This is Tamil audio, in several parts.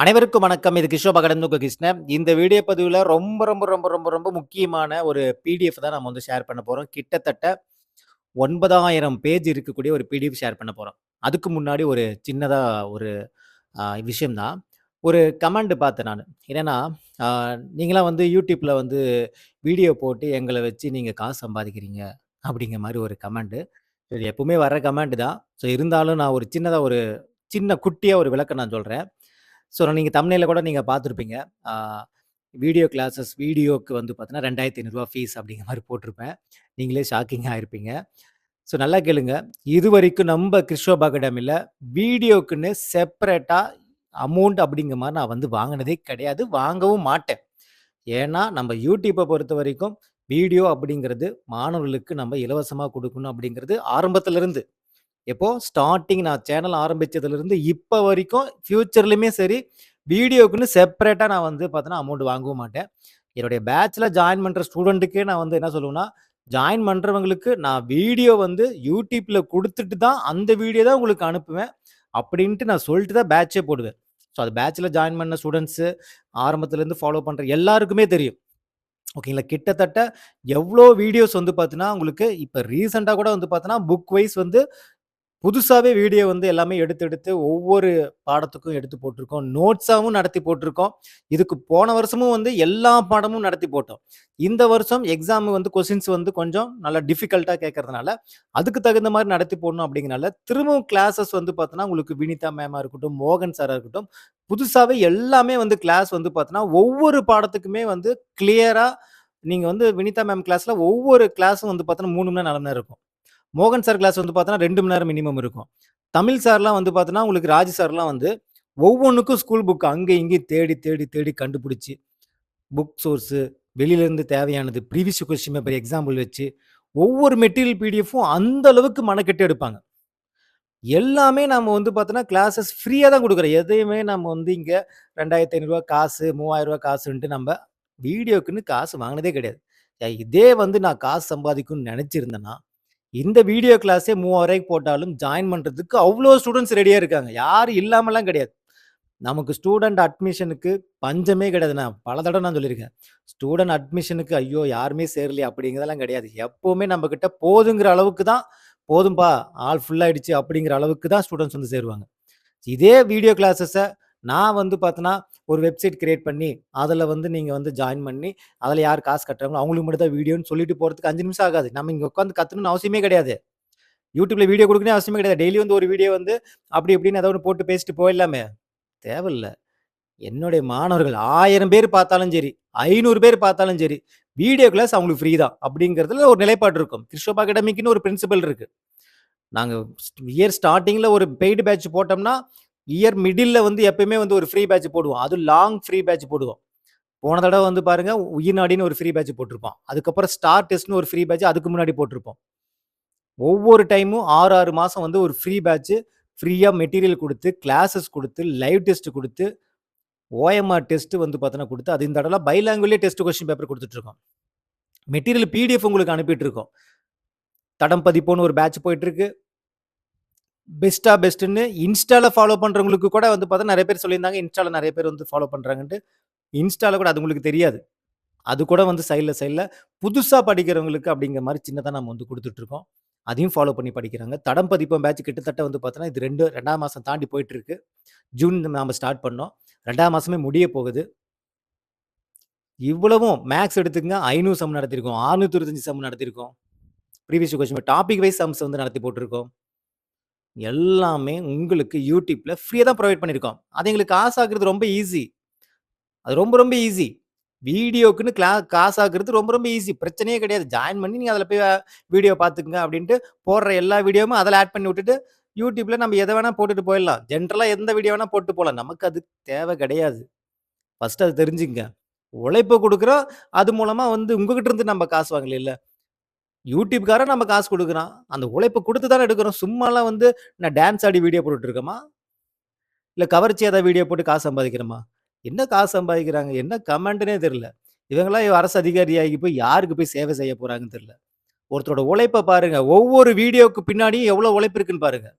அனைவருக்கும் வணக்கம். இது கிஷோபா கடந்து உங்க கிருஷ்ணன். இந்த வீடியோ பதிவுல ரொம்ப, ரொம்ப, ரொம்ப, ரொம்ப, ரொம்ப முக்கியமான ஒரு பிடிஎஃப் தான் நம்ம வந்து ஷேர் பண்ண போறோம். கிட்டத்தட்ட 9,000 பேஜ் இருக்கக்கூடிய ஒரு பிடிஎஃப் ஷேர் பண்ண போறோம். அதுக்கு முன்னாடி ஒரு சின்னதா ஒரு விஷயம் தான். ஒரு கமெண்ட் பார்த்தேன் நானு. என்னன்னா, அ நீங்கலாம் வந்து YouTubeல வந்து வீடியோ போட்டு எங்கள வச்சு நீங்க காசு சம்பாதிக்கிறீங்க. அப்படிங்கிற மாரி ஒரு கமெண்ட். இது எப்பவுமே வர்ற கமெண்ட் தான். இருந்தாலும் நான் ஒரு சின்னதா ஒரு சின்ன குட்டியா ஒரு விளக்கம் நான் சொல்றேன். நீங்க தம்ப்நெயில்ல கூட நீங்க பார்த்துருப்பீங்க. ஆ வீடியோ கிளாஸஸ் வீடியோக்கு வந்து பார்த்தீங்கன்னா, ரூ. 2,500 ஃபீஸ் அப்படிங்கிற மாரி போட்டிருப்பேன். நீங்களே ஷாக்கிங்கா ஆயிருப்பீங்க. நல்லா கேளுங்க. இதுவரைக்கும் நம்ப கிறிஸ்டோப் அகாடமில வீடியோக்குன்னு செப்பரேட்டா அமௌண்ட் அப்படிங்கிற மாரி நான் வந்து வாங்குனதே கிடையாது. வாங்கவும் மாட்டேன். ஏன்னா, நம்ம YouTubeஅ பொறுத்தவரைக்கும் வீடியோ அப்படிங்கிறது மாணவர்களுக்கு நம்ம இலவசமா குடுக்கணும் அப்படிங்கிறது ஆரம்பத்திலருந்து. எப்போ ஸ்டார்ட்டிங் நான் சேனல் ஆரம்பிச்சதுலருந்து இப்ப வரைக்கும் ஃபியூச்சர்லயுமே சரி, வீடியோக்குன்னு செப்பரேட்டா நான் வந்து பார்த்தேன்னா, அமௌண்ட் வாங்கவும் மாட்டேன். என்னுடைய பேட்ச்ல ஜாயின் பண்ற ஸ்டூடண்ட்டுக்கே நான் வந்து என்ன சொல்லுவேன்னா, ஜாயின் பண்றவங்களுக்கு நான் வீடியோ வந்து YouTubeல குடுத்துட்டு தான், அந்த வீடியோ தான் உங்களுக்கு அனுப்புவேன். அப்படின்ட்டு நான் சொல்லிட்டு தான் பேட்ச்சே போடுவேன். அது பேட்ச்ல ஜாயின் பண்ண ஸ்டூடண்ட்ஸு, ஆரம்பத்துலருந்து ஃபாலோ பண்ற எல்லாருக்குமே தெரியும். ஓகேங்களா. கிட்டத்தட்ட எவ்ளோ வீடியோஸ் வந்து பார்த்தீங்கன்னா, உங்களுக்கு இப்ப ரீசென்ட்டா கூட வந்து பார்த்தீங்கன்னா, புக் வைஸ் வந்து புதுசாவே வீடியோ வந்து எல்லாமே எடுத்து, எடுத்து ஒவ்வொரு பாடத்துக்கும் எடுத்து போட்டுருக்கோம். நோட்ஸாவும் நடத்தி போட்டுருக்கோம். இதுக்கு போன வருஷமும் வந்து எல்லா பாடமும் நடத்தி போட்டோம். இந்த வருஷம் எக்ஸாம் வந்து கொஸ்டின்ஸ் வந்து கொஞ்சம் நல்லா டிஃபிகல்ட்டா கேட்கறதுனால, அதுக்கு தகுந்த மாரி நடத்தி போடணும் அப்படிங்கிறனால, திரும்பவும் கிளாஸஸ் வந்து பார்த்தோன்னா, உங்களுக்கு வினிதா மேமா இருக்கட்டும், மோகன் சாரா இருக்கட்டும், புதுசாவே எல்லாமே வந்து கிளாஸ் வந்து பார்த்தோன்னா, ஒவ்வொரு பாடத்துக்குமே வந்து கிளியரா நீங்க வந்து வினிதா மேம் கிளாஸ்ல ஒவ்வொரு கிளாஸும் வந்து பார்த்தோன்னா 3 மணி நேரம், 4 மணி நேரம் இருக்கும். மோகன் சார் கிளாஸ் வந்து பார்த்தோன்னா 2 மணி நேரம் மினிமம் இருக்கும். தமிழ் சார்லாம் வந்து பார்த்தோன்னா, உங்களுக்கு ராஜ் சார்லாம் வந்து ஒவ்வொன்னுக்கும் ஸ்கூல் புக் அங்க இங்கேயும் தேடி, தேடி, தேடி கண்டுபிடிச்சு, புக் சோர்ஸு வெளியிலேருந்து தேவையானது, ப்ரீவியஸ் கொஸ்டின் பேப்பர் எக்ஸாம்பிள் வச்சு, ஒவ்வொரு மெட்டீரியல் பிடிஎஃப்பும் அந்த அளவுக்கு மெனக்கெட்டு எடுப்பாங்க. எல்லாமே நம்ம வந்து பார்த்தோன்னா, கிளாஸஸ் ஃப்ரீயா தான் குடுக்குறோம். எதையுமே நம்ம வந்து இங்க ரூ. 2,500 காசு, ரூ. 3,000 காசுன்ட்டு நம்ப வீடியோக்குன்னு காசு வாங்குனதே கிடையாது. இதே வந்து நான் காசு சம்பாதிக்கணும்னு நெனச்சிருந்தேன்னா, இந்த வீடியோ கிளாஸே ரூ. 3000 போட்டாலும் ஜாயின் பண்றதுக்கு அவ்ளோ ஸ்டூடண்ட்ஸ் ரெடியா இருக்காங்க. யாரும் இல்லாமலாம் கிடையாது. நமக்கு ஸ்டூடண்ட் அட்மிஷனுக்கு பஞ்சமே கிடையாது. நான் பல தடவ நான் சொல்லியிருக்கேன். ஸ்டூடண்ட் அட்மிஷனுக்கு ஐயோ! யாருமே சேரலையே அப்படிங்கிறதெல்லாம் கிடையாது. எப்பவுமே நம்மகிட்ட போதுங்கிற அளவுக்கு தான், போதும்பா ஆள் ஃபுல் ஆயிடுச்சு அப்படிங்கிற அளவுக்கு தான் ஸ்டூடண்ட்ஸ் வந்து சேருவாங்க. இதே வீடியோ கிளாஸஸ நான் வந்து பார்த்தேன்னா, ஒரு வெப்சைட் கிரியேட் பண்ணி, அதுல வந்து நீங்க வந்து ஜாயின் பண்ணி, அதுல யார் காசு கட்டுறாங்களோ அவங்களுக்கு மட்டும் தான் வீடியோன்னு சொல்லிட்டு போறதுக்கு 5 நிமிஷம் ஆகாது. நம்ம இங்க உட்காந்து கத்துக்கணும்னு அவசியமே கிடையாது. YouTubeல வீடியோ குடுக்கணும்னு அவசியமே கிடையாது. டெய்லி வந்து ஒரு வீடியோ வந்து அப்படி இப்படின்னு ஏதோ ஒண்ணு போட்டு பேசிட்டு போயிடலாமே! தேவையில்ல. என்னுடைய மாணவர்கள் 1000 பேர் பார்த்தாலும் சரி, 500 பேர் பார்த்தாலும் சரி, வீடியோ கிளாஸ் அவங்களுக்கு ஃப்ரீ தான். அப்படிங்கிறதுல ஒரு நிலைப்பாடு இருக்கும். கிறிஸ்டோப் அகாடமிக்குன்னு ஒரு பிரின்சிபல் இருக்கு. நாங்க இயர் ஸ்டார்ட்டிங்ல ஒரு பெய்டு பேட்ச் போட்டோம்னா, இயர் மிடில்ல வந்து எப்பயுமே வந்து ஒரு ஃப்ரீ பேட்ச் போடுவோம். அதுவும் லாங் ஃப்ரீ பேட்ச் போடுவோம். போன தடவ வந்து பாருங்க, உயிர்நாடின்னு ஒரு ஃப்ரீ பேட்ச் போட்டிருப்போம். அதுக்கப்புறம் ஸ்டார் டெஸ்ட்ன்னு ஒரு ஃப்ரீ பேட்ச் அதுக்கு முன்னாடி போட்டிருப்போம். ஒவ்வொரு டைமும் 6, 6 மாசம் வந்து ஒரு ஃப்ரீ பேட்ச் ஃப்ரீயா மெட்டீரியல் குடுத்து, கிளாஸஸ் குடுத்து, லைவ் டெஸ்ட் குடுத்து, ஓஎம்ஆர் டெஸ்ட் வந்து பார்த்தீங்கன்னா குடுத்து, அது இந்த தடவ பைலாங்குவேஜ்லயே டெஸ்ட் கொஸ்டின் பேப்பர் குடுத்துட்டு இருக்கோம். மெட்டீரியல் பிடிஎஃப் உங்களுக்கு அனுப்பிட்டு இருக்கோம். தடம் பதிப்போம்ன்னு ஒரு பேட்ச் போயிட்டு இருக்கு. பெஸ்ட்டா பெஸ்ட்டுன்னு இன்ஸ்டால ஃபாலோ பண்றவங்களுக்கு கூட வந்து பார்த்தா நெறைய பேர் சொல்லியிருந்தாங்க. இன்ஸ்டால நெறைய பேர் வந்து ஃபாலோ பண்றாங்கன்ட்டு. இன்ஸ்டால கூட அது உங்களுக்கு தெரியாது. அது கூட வந்து சைட்ல புதுசா படிக்கிறவங்களுக்கு அப்படிங்கிற மாரி சின்னதா நம்ம வந்து குடுத்துட்டு இருக்கோம். அதையும் ஃபாலோ பண்ணி படிக்கிறாங்க. தடம் பதிப்போம் பேட்ச் கிட்டத்தட்ட வந்து பார்த்தோன்னா, இது 2ஆம் மாசம் தாண்டி போயிட்டு இருக்கு. ஜூன் நாம ஸ்டார்ட் பண்ணோம். 2ஆம் மாசமே முடிய போகுது. இவ்வளவும் மேத்ஸ் எடுத்துக்கங்க 500 சம் நடத்தியிருக்கோம். 625 சம் நடத்தியிருக்கோம். Previous question topic wise sums வந்து நடத்தி போட்டுருக்கோம். எல்லாமே உங்களுக்கு YouTubeல ஃப்ரீயா தான் புரொவைட் பண்ணியிருக்கோம். அது எங்களுக்கு காசாக்குறது ரொம்ப ஈஸி. அது ரொம்ப, ரொம்ப ஈஸி. வீடியோக்குன்னு காசாக்குறது ரொம்ப, ரொம்ப ஈஸி. பிரச்சனையே கிடையாது. ஜாயின் பண்ணி நீங்க அதில போய் வீடியோ பார்த்துக்கங்க அப்டின்ட்டு போடுற எல்லா வீடியோவும் அதில ஆட் பண்ணி விட்டுட்டு, YouTubeல நம்ம எத வேணா போட்டுட்டு போயிடலாம். ஜென்ரலா எந்த வீடியோ வேணா போட்டு போலாம். நமக்கு அது தேவை கிடையாது. ஃபர்ஸ்ட்டு அத தெரிஞ்சுக்கங்க. உழைப்ப குடுக்குறோம். அது மூலமா வந்து உங்ககிட்ட இருந்து நம்ம காசு வாங்கலைல்ல. YouTubeகாரன் நம்ம காசு குடுக்குறான். அந்த உழைப்ப குடுத்து தானே எடுக்குறோம். சும்மாலாம் வந்து நான் டான்ஸ் ஆடி வீடியோ போட்டுட்டு இருக்கேமா? இல்ல கவர்ச்சியா ஏதாவது வீடியோ போட்டு காசு சம்பாதிக்கிறோமா? என்ன காசு சம்பாதிக்கிறாங்க? என்ன கமெண்ட்ன்னே தெரியல. இவங்கலாம் அரசு அதிகாரியாகி போய் யாருக்கு போய் சேவை செய்ய போறாங்கன்னு தெரியல. ஒருத்தரோட உழைப்ப பாருங்க. ஒவ்வொரு வீடியோக்கு பின்னாடியும் எவ்வளோ உழைப்பு இருக்குன்னு பாருங்க.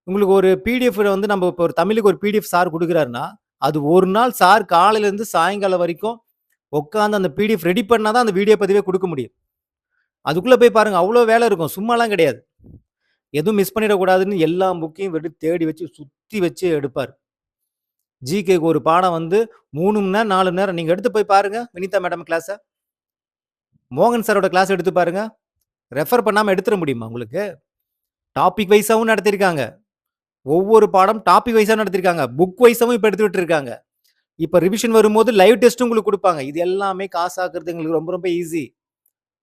உங்களுக்கு ஒரு பிடிஎஃப் வந்து நம்ம இப்ப ஒரு தமிழுக்கு ஒரு பிடிஎஃப் சார் குடுக்குறாருன்னா, அது ஒரு நாள் சார் காலையிலேருந்து சாயங்காலம் வரைக்கும் உட்காந்து அந்த பிடிஎஃப் ரெடி பண்ணா தான் அந்த வீடியோ பதிவே குடுக்க முடியும். அதுக்குள்ள போய் பாருங்க, அவ்ளோ வேலை இருக்கும். சும்மாலாம் கிடையாது. எதுவும் மிஸ் பண்ணிடக்கூடாதுன்னு எல்லா புக்கையும் தேடி வச்சு, சுத்தி வச்சு எடுப்பாரு. ஜிகேக்கு ஒரு பாடம் வந்து 3 மணி நேரம், 4 மணி நேரம். நீங்க எடுத்து போய் பாருங்க, வினிதா மேடம் கிளாஸ. மோகன் சாரோட கிளாஸ் எடுத்து பாருங்க. ரெஃபர் பண்ணாம எடுத்துற முடியுமா உங்களுக்கு? டாபிக் வைஸாவும் நடத்தியிருக்காங்க. ஒவ்வொரு பாடம் டாபிக் வைஸா நடத்தியிருக்காங்க. புக் வைஸாவும் இப்ப எடுத்துட்டு இருக்காங்க. இப்ப ரிவிஷன் வரும்போது லைவ் டெஸ்ட்டும் உங்களுக்கு குடுப்பாங்க. இது எல்லாமே காசாக்குறது எங்களுக்கு ரொம்ப ரொம்ப ஈஸி.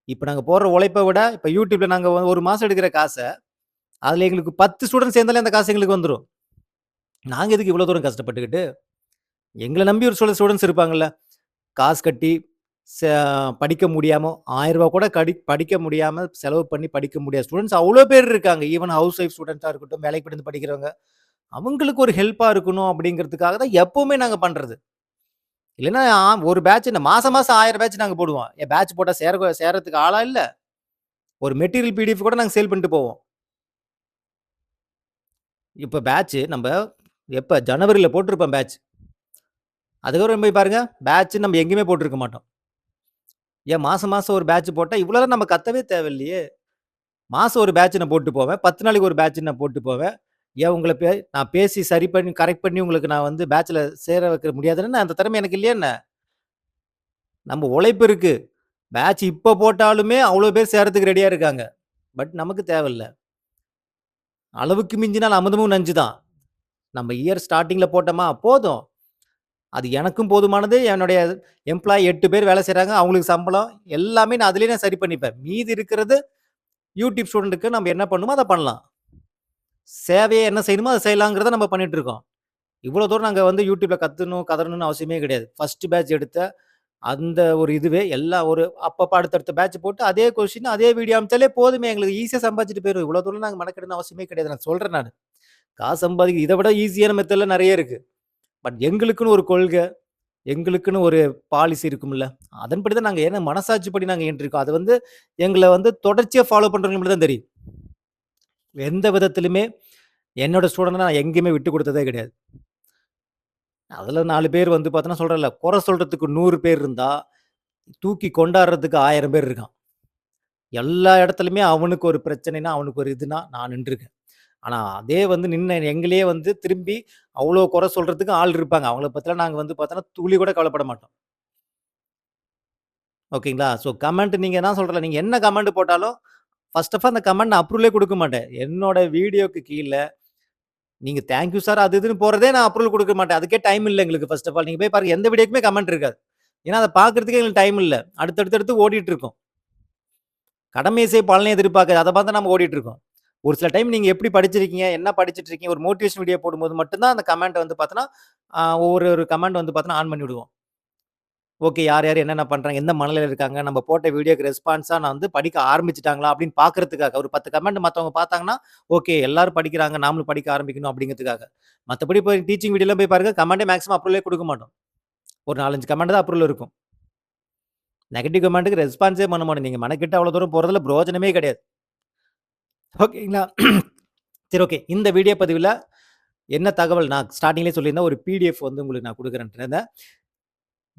இப்ப நாங்க போடுற உழைப்ப விட, இப்ப YouTubeல நாங்க 1 மாசம் எடுக்கிற காச, அதுல எங்களுக்கு 10 ஸ்டூடண்ட்ஸ் சேர்ந்தாலே அந்த காசு எங்களுக்கு வந்துரும். நாங்க எதுக்கு இவ்வளோ தூரம் கஷ்டப்பட்டுக்கிட்டு? எங்கள நம்பி ஒரு சில ஸ்டூடண்ட்ஸ் இருப்பாங்கல்ல. காசு கட்டி ச படிக்க முடியாம ரூ. 1000 கூட படிக்க முடியாம செலவு பண்ணி படிக்க முடியாத ஸ்டூடண்ட்ஸ் அவ்ளோ பேர் இருக்காங்க. ஈவன் ஹவுஸ் ஒய்ஃப் ஸ்டூடண்ட்டா இருக்கட்டும், வேலைக்கு போயிட்டு வந்து படிக்கிறவங்க. அவங்களுக்கு ஒரு ஹெல்ப்பா இருக்கணும் அப்படிங்கிறதுக்காக தான் எப்பவுமே நாங்க பண்றது. இல்லன்னா ஒரு பேட்ச் மாசம் மாசம் 1000 பேட்ச் நாங்க போடுவோம். பேட்ச் போட்டா சேர்றதுக்கு ஆளா இல்ல. ஒரு மெட்டீரியல் பிடிஎஃப் கூட நாங்க சேல் பண்ணிட்டு போவோம். இப்ப பேட்ச் நம்ப எப்ப ஜனவரில போட்டிருப்போம் பேட்ச். அதுக்கப்புறம் போய் பாருங்க, பேட்ச் நம்ம எங்கேயுமே போட்டிருக்க மாட்டோம். ஏன் மாசம் மாசம் ஒரு பேட்ச் போட்டா இவ்வளோலாம் நம்ம கத்தவே தேவையில்லையே! மாசம் ஒரு பேட்ச் நான் போட்டு போவேன். 10 நாளைக்கு ஒரு பேட்ச் நான் போட்டு போவேன். ஏன் உங்கள நான் பேசி சரி பண்ணி, கரெக்ட் பண்ணி உங்களுக்கு நான் வந்து பேட்ச்ல சேர வைக்க முடியாதுன்னு அந்த திறமை எனக்கு இல்லையா என்ன? நம்ம உழைப்பு இருக்கு. பேட்ச் இப்ப போட்டாலுமே அவ்வளோ பேர் சேர்றதுக்கு ரெடியா இருக்காங்க. பட் நமக்கு தேவையில்ல. அளவுக்கு மிஞ்சினால் அமிர்தமும் நஞ்சு தான். நம்ம இயர் ஸ்டார்ட்டிங்ல போட்டோமா போதும். அது எனக்கும் போதுமானது. என்னுடைய எம்ப்ளாயி 8 பேர் வேலை செய்றாங்க. அவங்களுக்கு சம்பளம் எல்லாமே நான் அதிலேயே சரி பண்ணிப்பேன். மீதி இருக்கிறது யூடியூப் ஸ்டூடண்ட்க்கு நம்ம என்ன பண்ணணுமோ அத பண்ணலாம். சேவையா என்ன செய்யணுமோ அத செய்யலாங்கிறத நம்ம பண்ணிட்டு இருக்கோம். இவ்வளோ தூரம் நாங்க வந்து யூடியூப்ல கத்தணும், கதறணும்னு அவசியமே கிடையாது. ஃபர்ஸ்ட் பேட்ச் எடுத்த அந்த ஒரு இதுவே எல்லாம் ஒரு அப்பப்ப அடுத்தடுத்த பேட்ச் போட்டு அதே கொஸ்டின், அதே வீடியோ அனுப்பிச்சாலே போதுமே எங்களுக்கு ஈஸியா சம்பாதிச்சுட்டு போயிரும். இவ்வளோ தூரம் நாங்க மெனக்கெடணும்னு அவசியமே கிடையாது. நான் சொல்றேன் நானு. காசு சம்பாதிக்க இத விட ஈஸியான மெத்தட்லாம் நெறைய இருக்கு. பட் எங்களுக்குன்னு ஒரு கொள்கை, எங்களுக்குன்னு ஒரு பாலிசி இருக்கும்ல. அதன்படி தான் நாங்க ஏன்னா மனசாட்சிப்படி நாங்க இயன்றிருக்கோம். அது வந்து எங்கள வந்து தொடர்ச்சியா ஃபாலோ பண்றவங்களுக்கு மட்டும் தான் தெரியும். எந்த விதத்திலுமே என்னோட ஸ்டூடண்ட்ட நான் எங்கேயுமே விட்டுக் குடுத்ததே கிடையாது. அதுல 4 பேர் வந்து பார்த்தோன்னா சொல்றேன்ல, குறை சொல்றதுக்கு 100 பேர் இருந்தா, தூக்கி கொண்டாடுறதுக்கு 1000 பேர் இருக்கான். எல்லா இடத்துலயுமே அவனுக்கு ஒரு பிரச்சனைன்னா, அவனுக்கு ஒரு இதுன்னா நான் நின்றுருக்கேன். ஆனா அதே வந்து நின்ன எங்களையே வந்து திரும்பி அவ்ளோ குறை சொல்றதுக்கு ஆள் இருப்பாங்க. அவங்கள பத்திலாம் நாங்க வந்து பார்த்தோன்னா, துளி கூட கவலைப்பட மாட்டோம். ஓகேங்களா? ஸோ கமெண்ட் நீங்க நான் சொல்றேன்ல, நீங்க என்ன கமெண்ட் போட்டாலும், ஃபர்ஸ்ட் ஆஃப் ஆல் அந்த கமெண்ட் நான் அப்ரூவலே குடுக்க மாட்டேன். என்னோட வீடியோக்கு கீழ நீங்க தேங்க் யூ சார் அது இதுன்னு போடுறதே நான் அப்ரூவல் குடுக்க மாட்டேன். அதுக்கே டைம் இல்ல எங்களுக்கு ஃபர்ஸ்ட் ஆஃப் ஆல். நீங்க போய் பாருங்க எந்த வீடியோக்குமே கமெண்ட் இருக்காது. ஏன்னா அத பார்க்கறதுக்கே எங்களுக்கு டைம் இல்ல. அடுத்து ஓடிட்டு இருக்கும். கடமையை செய் பலனை எதிர்பார்க்காது. அத பார்த்து நம்ம ஓடிட்டு இருக்கோம். ஒரு சில டைம் நீங்க எப்படி படிச்சிருக்கீங்க? என்ன படிச்சுட்டு இருக்கீங்க? ஒரு மோட்டிவேஷன் வீடியோ போடும்போது மட்டும் தான் அந்த கமெண்ட் வந்து பார்த்தோன்னா, ஒரு கமெண்ட் வந்து பார்த்தோன்னா ஆன் பண்ணி விடுவோம். ஓகே. யார், யார் என்னென்ன பண்றாங்க? எந்த மனநிலையில இருக்காங்க? நம்ம போட்ட வீடியோக்கு ரெஸ்பான்ஸா நான் வந்து படிக்க ஆரம்பிச்சுட்டாங்களா? அப்படின்னு பார்க்கறதுக்காக. ஒரு 10 கமெண்ட் மத்தவங்க பார்த்தாங்கன்னா, ஓகே எல்லாரும் படிக்கிறாங்க. நாமளும் படிக்க ஆரம்பிக்கணும் அப்படிங்கிறதுக்காக. மத்தபடி போய் டீச்சிங் வீடியோலாம் போய் பாருங்க. கமெண்டே மேக்ஸிமம் அப்ரூவலே குடுக்க மாட்டோம். ஒரு 4, 5 கமெண்ட் தான் அப்ரூவல் இருக்கும். நெகட்டிவ் கமெண்ட்க்கு ரெஸ்பான்ஸே பண்ண மாட்டோம். நீங்க மெனக்கெட்டு அவ்வளோ தூரம் போறதுல பிரயோஜனமே கிடையாது. ஓகேங்களா? சரி ஓகே. இந்த வீடியோ பதிவுல என்ன தகவல் நான் ஸ்டார்ட்டிங்லயே சொல்லியிருந்தேன். ஒரு பிடிஎஃப் வந்து உங்களுக்கு நான் குடுக்குறேன்ட்டு.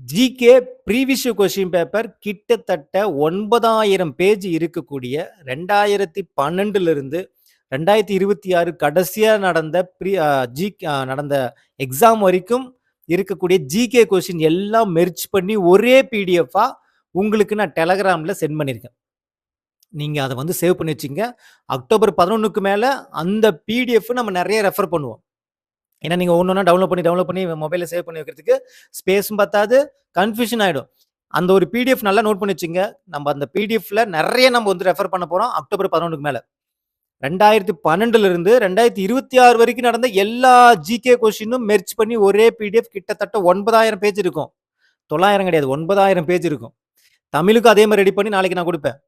ஜிகே ப்ரீவியஸ் கொஸ்டின் பேப்பர் கிட்டத்தட்ட 9000 பேஜ் இருக்கக்கூடிய 2012லிருந்து 2026 கடைசியா நடந்த நடந்த எக்ஸாம் வரைக்கும் இருக்கக்கூடிய ஜிகே கொஸ்டின் எல்லாம் மெர்ஜ் பண்ணி ஒரே பிடிஎஃப்பா உங்களுக்கு நான் டெலகிராம்ல சென்ட் பண்ணியிருக்கேன். நீங்க அத வந்து சேவ் பண்ணி வச்சுக்கங்க. அக்டோபர் 11க்கு மேல அந்த பிடிஎஃப் நம்ம நெறைய ரெஃபர் பண்ணுவோம். ஏன்னா நீங்க ஒண்ணொன்னா டவுன்லோட் பண்ணி மொபைல்ல சேவ் பண்ணி வைக்கிறதுக்கு ஸ்பேஸும் பத்தாது, கன்ஃப்யூஷன் ஆயிடும். அந்த ஒரு பிடிஎஃப் நல்லா நோட் பண்ணி வச்சுக்கங்க. நம்ம அந்த பிடிஎஃப்ல நெறைய நம்ம வந்து ரெஃபர் பண்ண போறோம் அக்டோபர் 11க்கு மேல. 2012லிருந்து 2026 வரைக்கும் நடந்த எல்லா ஜிகே கொஸ்டினும் மெர்ஜ் பண்ணி ஒரே பிடிஎஃப் கிட்டத்தட்ட 9000 பேஜ் இருக்கும். 900 கிடையாது 9000 பேஜ் இருக்கும். தமிழுக்கும் அதே மாரி ரெடி பண்ணி நாளைக்கு நான் குடுப்பேன்.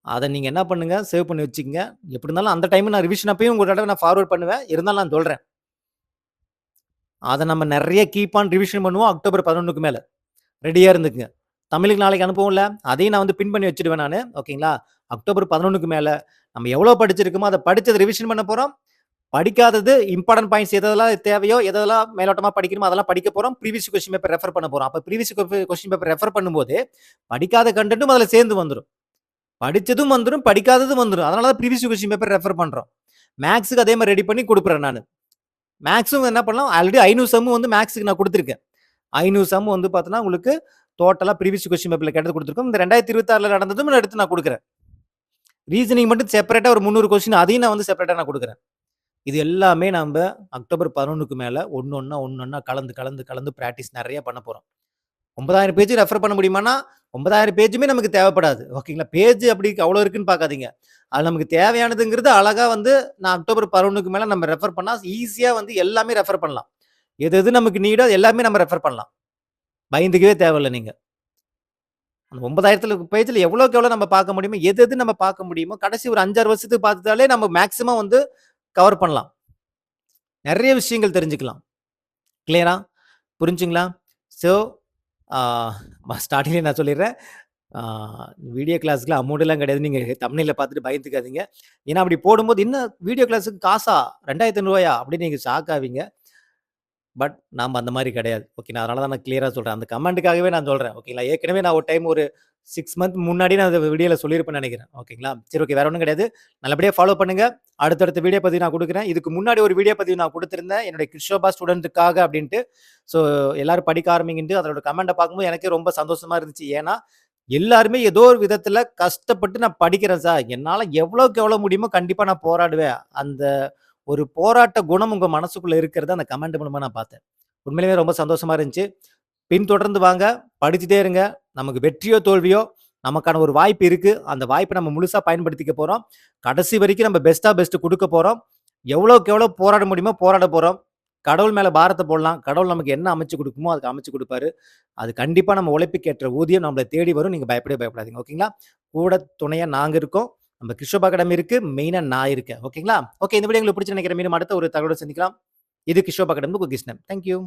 அத நீங்க என்ன பண்ணுங்க, சேவ் பண்ணி வச்சுக்கங்க. எப்படி இருந்தாலும் அந்த டைம் நான் ரிவிஷன் அப்பயும் ஒரு தடவ நான் ஃபார்வர்ட் பண்ணுவேன். இருந்தாலும் நான் சொல்றேன். அத நம்ம நெறைய கீப் ஆன் ரிவிஷன் பண்ணுவோம் அக்டோபர் 11க்கு மேல. ரெடியா இருந்துக்குங்க. தமிழுக்கு நாளைக்கு அனுப்புவோம்ல, அதையும் நான் வந்து பின் பண்ணி வச்சுடுவேன் நானு. ஓகேங்களா? அக்டோபர் 11க்கு மேல நம்ம எவ்வளோ படிச்சிருக்கோமோ, அத படிச்சத ரிவிஷன் பண்ண போறோம். படிக்காதது இம்பார்டன்ட் பாயிண்ட்ஸ் எதெல்லாம் தேவையோ, எதெல்லாம் மேலோட்டமா படிக்கணுமோ அதெல்லாம் படிக்க போறோம். ப்ரீவியஸ் கொஸ்டின் பேப்பர் ரெஃபர் பண்ண போறோம். அப்ப ப்ரீவியஸ் கொஸ்டின் பேப்பர் ரெஃபர் பண்ணும்போது, படிக்காத கன்டென்ட்டும் அதுல சேர்ந்து வந்துரும். படிச்சதும் வந்துரும், படிக்காததும் வந்துரும். அதனால தான் ப்ரீவியஸ் கொஸ்டின் பேப்பர் ரெஃபர் பண்றோம். மேத்ஸ்க்கு அதே மாரி ரெடி பண்ணி குடுக்குறேன் நானு. மேத்ஸும் என்ன பண்ணலாம், ஆல்ரெடி 500 சம் வந்து மேத்ஸ்க்கு நான் குடுத்துருக்கேன். 500 சம் வந்து பார்த்தீங்கன்னா, உங்களுக்கு டோட்டலா ப்ரீவியஸ் கொஸ்டின் பேப்பர்ல கேட்டது குடுத்துருக்கோம். இந்த 2026ல நடந்ததும் நான் எடுத்து நான் குடுக்குறேன். ரீசனிங் மட்டும் செப்பரேட்டா ஒரு 300 கொஸ்டின் அதையும் நான் வந்து செப்பரேட்டா நான் குடுக்குறேன். இது எல்லாமே நம்ப அக்டோபர் 11க்கு மேல ஒண்ணொண்ணா கலந்து பிராக்டிஸ் நெறைய பண்ண போறோம். 9000 பேஜ் ரெஃபர் பண்ண முடியுமான்னா, 9000 பேஜுமே நமக்கு தேவைப்படாது. ஓகேங்களா? பேஜ் அப்படி அவ்வளோ இருக்குன்னு பார்க்காதீங்க. அது நமக்கு தேவையானதுங்கிறது அழகா வந்து நான் அக்டோபர் 11க்கு மேல நம்ம ரெஃபர் பண்ணா ஈஸியா வந்து எல்லாமே ரெஃபர் பண்ணலாம். எது எது நமக்கு நீடோ அது எல்லாமே நம்ம ரெஃபர் பண்ணலாம். பயந்துக்கவே தேவையில்ல நீங்க. அந்த 9000 பேஜ்ல எவ்வளோக்கு எவ்வளோ நம்ம பார்க்க முடியுமோ, எது எது நம்ம பார்க்க முடியுமோ, கடைசி ஒரு 5, 6 வருஷத்துக்கு பார்த்துட்டாலே நம்ம மேக்ஸிமம் வந்து கவர் பண்ணலாம். நெறைய விஷயங்கள் தெரிஞ்சுக்கலாம். கிளியரா? புரிஞ்சுங்களா? ஸோ, ஆ ஸ்டார்ட்டிங்லயே நான் சொல்லிடுறேன். ஆ வீடியோ கிளாஸ்க்குலாம் அமௌண்ட்லாம் கிடையாது. நீங்க தம்ப்நெயில பார்த்துட்டு பயந்துக்காதீங்க. ஏன்னா அப்படி போடும்போது, "என்ன வீடியோ கிளாஸுக்கு காசா? ரூ. 2500 அப்படின்னு நீங்க ஷாக் ஆவீங்க. பட் நாம அந்த மாரி கிடையாது. ஓகேங்களா? அதனால தான் நான் கிளியரா சொல்றேன். அந்த கமெண்ட்க்காகவே நான் சொல்றேன். ஓகேங்களா? ஏற்கனவே நான் ஒரு டைம் ஒரு 6 மந்த் முன்னாடியே நான் அந்த வீடியோல சொல்லியிருப்பேன்னு நெனைக்கிறேன். ஓகேங்களா? சரி ஓகே. வேற ஒண்ணும் கிடையாது. நல்லபடியா ஃபாலோ பண்ணுங்க. அடுத்தடுத்த வீடியோ பதிவு நான் குடுக்குறேன். இதுக்கு முன்னாடி ஒரு வீடியோ பதிவு நான் குடுத்திருந்தேன். என்னுடைய கிறிஸ்டோபா ஸ்டூடண்ட்டுக்காக அப்படின்ட்டு. ஸோ எல்லாரும் படிக்க ஆரம்பிங்கன்ட்டு அதோட கமெண்ட்ட பார்க்கும்போது எனக்கே ரொம்ப சந்தோஷமா இருந்துச்சு. ஏன்னா, எல்லாருமே ஏதோ ஒரு விதத்துல கஷ்டப்பட்டு நான் படிக்கிறேன் சார். என்னால எவ்வளோக்கு எவ்வளோ முடியுமோ கண்டிப்பா நான் போராடுவேன். அந்த ஒரு போராட்ட குணம் உங்க மனசுக்குள்ள இருக்கிறத அந்த கமெண்ட் மூலமா நான் பார்த்தேன். உண்மையிலேயே ரொம்ப சந்தோஷமா இருந்துச்சு. பின்தொடர்ந்து வாங்க, படிச்சுட்டே இருங்க. நமக்கு வெற்றியோ, தோல்வியோ நமக்கான ஒரு வாய்ப்பு இருக்கு. அந்த வாய்ப்ப நம்ம முழுசா பயன்படுத்திக்க போறோம். கடைசி வரைக்கும் நம்ம பெஸ்ட் குடுக்க போறோம். எவ்வளோக்கு எவ்வளோ போராட முடியுமோ போராட போறோம். கடவுள் மேல பாரத்த போடலாம். கடவுள் நமக்கு என்ன அமைச்சு குடுக்குமோ, அதுக்கு அமைச்சு குடுப்பாரு. அது கண்டிப்பா நம்ம உழைப்புக்கு ஏற்ற ஊதியம் நம்மள தேடி வரும். நீங்க பயப்படவே பயப்படாதீங்க. ஓகேங்களா? கூட துணையா நாங்க இருக்கோம். நம்ம கிறிஸ்டோபா அகாடமி இருக்கு. மெயினா நான் இருக்கேன். ஓகேங்களா? ஓகே இந்த வீடியோ உங்களுக்கு பிடிச்சுன்னு நினைக்கிறேன். மீண்டும் அடுத்த ஒரு தகவலோட சந்திக்கலாம். இது கிஷோப் அகாடமி கிருஷ்ணன். Thank you.